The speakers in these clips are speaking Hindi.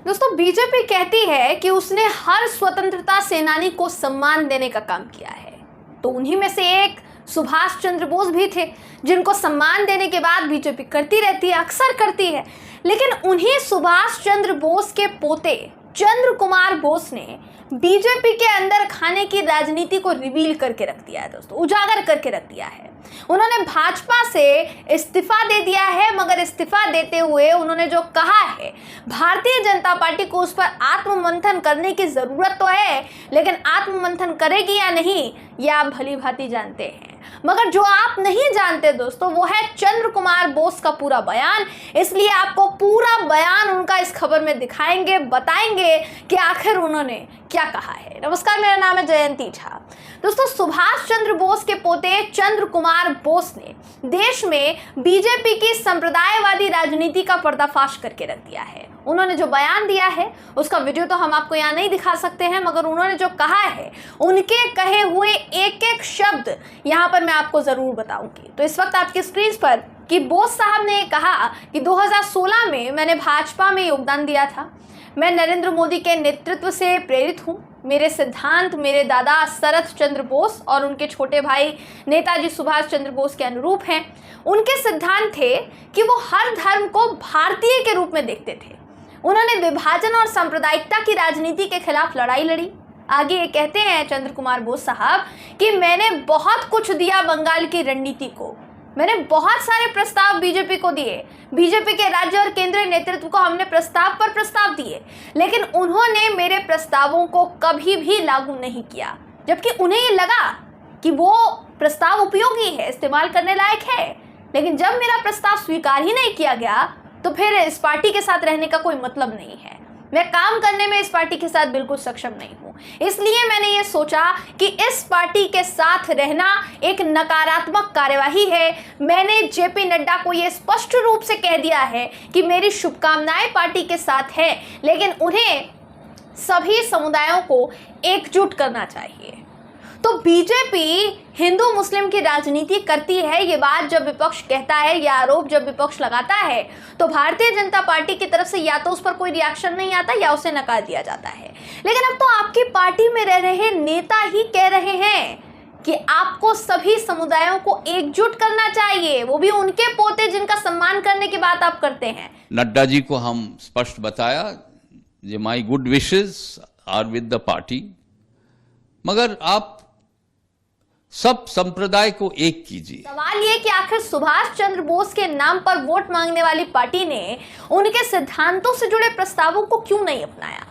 दोस्तों, बीजेपी कहती है कि उसने हर स्वतंत्रता सेनानी को सम्मान देने का काम किया है, तो उन्हीं में से एक सुभाष चंद्र बोस भी थे, जिनको सम्मान देने के बाद बीजेपी करती रहती है, अक्सर करती है। लेकिन उन्हीं सुभाष चंद्र बोस के पोते चंद्र कुमार बोस ने बीजेपी के अंदर खाने की राजनीति को रिवील करके रख दिया है दोस्तों, उजागर करके रख दिया है। उन्होंने भाजपा से इस्तीफा दे दिया है, मगर इस्तीफा देते हुए उन्होंने जो कहा है, भारतीय जनता पार्टी को उस पर आत्ममंथन करने की जरूरत तो है, लेकिन आत्ममंथन करेगी या नहीं यह आप भली भांति जानते हैं। मगर जो आप नहीं जानते दोस्तों, वो है चंद्र कुमार बोस का पूरा बयान। इसलिए आपको पूरा बयान उनका इस खबर में दिखाएंगे, बताएंगे कि आखिर उन्होंने क्या कहा है। नमस्कार, मेरा नाम है जयंती झा। दोस्तों, सुभाष चंद्र बोस के पोते चंद्र कुमार बोस ने देश में बीजेपी की संप्रदायवादी राजनीति का पर्दाफाश करके रख दिया है। उन्होंने जो बयान दिया है उसका वीडियो तो हम आपको यहाँ नहीं दिखा सकते हैं, मगर उन्होंने जो कहा है, उनके कहे हुए एक एक शब्द यहाँ पर मैं आपको जरूर बताऊंगी। तो इस वक्त आपकी स्क्रीन पर कि बोस साहब ने कहा कि 2016 में मैंने भाजपा में योगदान दिया था। मैं नरेंद्र मोदी के नेतृत्व से प्रेरित हूँ। मेरे सिद्धांत मेरे दादा शरद चंद्र बोस और उनके छोटे भाई नेताजी सुभाष चंद्र बोस के अनुरूप हैं। उनके सिद्धांत थे कि वो हर धर्म को भारतीय के रूप में देखते थे। उन्होंने विभाजन और सांप्रदायिकता की राजनीति के खिलाफ लड़ाई लड़ी। आगे ये कहते हैं चंद्र कुमार बोस साहब कि मैंने बहुत कुछ दिया बंगाल की रणनीति को, मैंने बहुत सारे प्रस्ताव बीजेपी को दिए, बीजेपी के राज्य और केंद्रीय नेतृत्व को हमने प्रस्ताव पर प्रस्ताव दिए, लेकिन उन्होंने मेरे प्रस्तावों को कभी भी लागू नहीं किया, जबकि उन्हें ये लगा कि वो प्रस्ताव उपयोगी है, इस्तेमाल करने लायक है। लेकिन जब मेरा प्रस्ताव स्वीकार ही नहीं किया गया, तो फिर इस पार्टी के साथ रहने का कोई मतलब नहीं है। मैं काम करने में इस पार्टी के साथ बिल्कुल सक्षम नहीं हूं। इसलिए मैंने ये सोचा कि इस पार्टी के साथ रहना एक नकारात्मक कार्यवाही है। मैंने जेपी नड्डा को ये स्पष्ट रूप से कह दिया है कि मेरी शुभकामनाएं पार्टी के साथ है, लेकिन उन्हें सभी समुदायों को एकजुट करना चाहिए। तो बीजेपी हिंदू मुस्लिम की राजनीति करती है, ये बात जब विपक्ष कहता है, यह आरोप जब विपक्ष लगाता है, तो भारतीय जनता पार्टी की तरफ से या तो उस पर कोई रिएक्शन नहीं आता या उसे नकार दिया जाता है। लेकिन अब तो आपकी पार्टी में रह रहे नेता ही कह रहे हैं कि आपको सभी समुदायों को एकजुट करना चाहिए, वो भी उनके पोते जिनका सम्मान करने की बात आप करते हैं। नड्डा जी को हम स्पष्ट बताया, ये my good wishes are with the party, मगर आप सब संप्रदाय को एक कीजिए। सवाल ये कि आखिर सुभाष चंद्र बोस के नाम पर वोट मांगने वाली पार्टी ने उनके सिद्धांतों से जुड़े प्रस्तावों को क्यों नहीं अपनाया?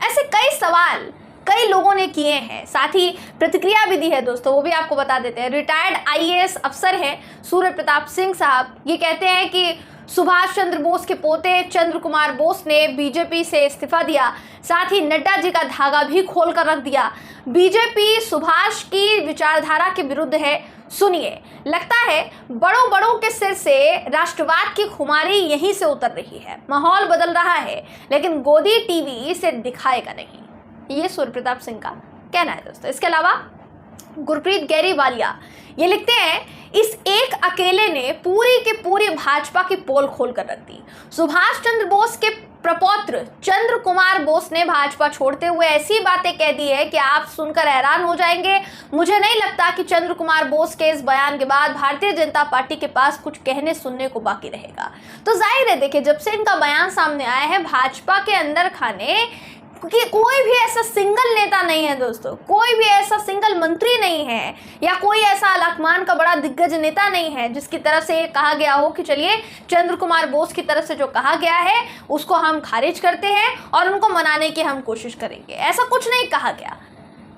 ऐसे कई सवाल कई लोगों ने किए हैं, साथ ही प्रतिक्रिया भी दी है दोस्तों, वो भी आपको बता देते हैं। रिटायर्ड आईएएस अफसर हैं सूर्य प्रताप सिंह साहब, ये कहते हैं कि सुभाष चंद्र बोस के पोते चंद्र कुमार बोस ने बीजेपी से इस्तीफा दिया, साथ ही नड्डा जी का धागा भी खोल कर रख दिया। बीजेपी सुभाष की विचारधारा के विरुद्ध है। सुनिए, लगता है बड़ों बड़ों के सिर से राष्ट्रवाद की खुमारी यहीं से उतर रही है। माहौल बदल रहा है, लेकिन गोदी टीवी इसे दिखाएगा नहीं। ये सूर्य प्रताप सिंह का कहना है दोस्तों। इसके अलावा गुरप्रीत गैरीवालिया ये लिखते हैं, इस एक अकेले ने पूरी की पूरी भाजपा की पोल खोल कर रख दी। सुभाष चंद्र बोस के प्रपौत्र चंद्र कुमार बोस ने भाजपा छोड़ते हुए ऐसी बातें कह दी है कि आप सुनकर हैरान हो जाएंगे। मुझे नहीं लगता कि चंद्र कुमार बोस के इस बयान के बाद भारतीय जनता पार्टी के पास कुछ कहने सुनने को बाकी रहेगा। तो जाहिर है, देखिए, जब से इनका बयान सामने आया है, भाजपा के अंदर खाने कि कोई भी ऐसा सिंगल नेता नहीं है दोस्तों, कोई भी ऐसा सिंगल मंत्री नहीं है, या कोई ऐसा अलकमान का बड़ा दिग्गज नेता नहीं है जिसकी तरफ से ये कहा गया हो कि चलिए चंद्र कुमार बोस की तरफ से जो कहा गया है उसको हम खारिज करते हैं और उनको मनाने की हम कोशिश करेंगे। ऐसा कुछ नहीं कहा गया।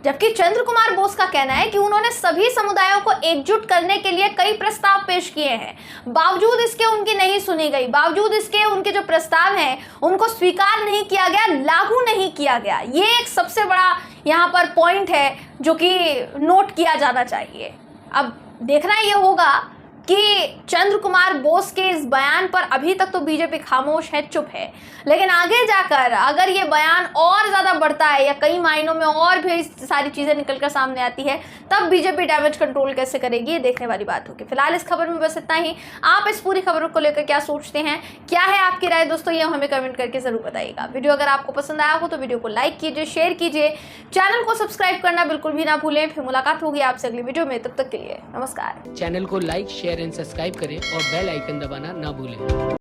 जबकि चंद्र कुमार बोस का कहना है कि उन्होंने सभी समुदायों को एकजुट करने के लिए कई प्रस्ताव पेश किए हैं, बावजूद इसके उनकी नहीं सुनी गई, बावजूद इसके उनके जो प्रस्ताव हैं उनको स्वीकार नहीं किया गया, लागू नहीं किया गया। ये एक सबसे बड़ा यहाँ पर पॉइंट है जो कि नोट किया जाना चाहिए। अब देखना ये होगा कि चंद्र कुमार बोस के इस बयान पर अभी तक तो बीजेपी खामोश है, चुप है, लेकिन आगे जाकर अगर ये बयान और ज़्यादा बढ़ता है या कई मायनों में और भी सारी चीज़ें निकलकर सामने आती है, तब बीजेपी डैमेज कंट्रोल कैसे करेगी, ये देखने वाली बात होगी। फिलहाल इस खबर में बस इतना ही। आप इस पूरी खबर को लेकर क्या सोचते हैं, क्या है आपकी राय दोस्तों, ये हमें कमेंट करके ज़रूर बताइएगा। वीडियो अगर आपको पसंद आया हो तो वीडियो को लाइक कीजिए, शेयर कीजिए, चैनल को सब्सक्राइब करना बिल्कुल भी ना भूलें। फिर मुलाकात होगी आपसे अगली वीडियो में, तब तक के लिए नमस्कार। चैनल को लाइक, शेयर एंड सब्सक्राइब करें और बेल आइकन दबाना ना भूलें।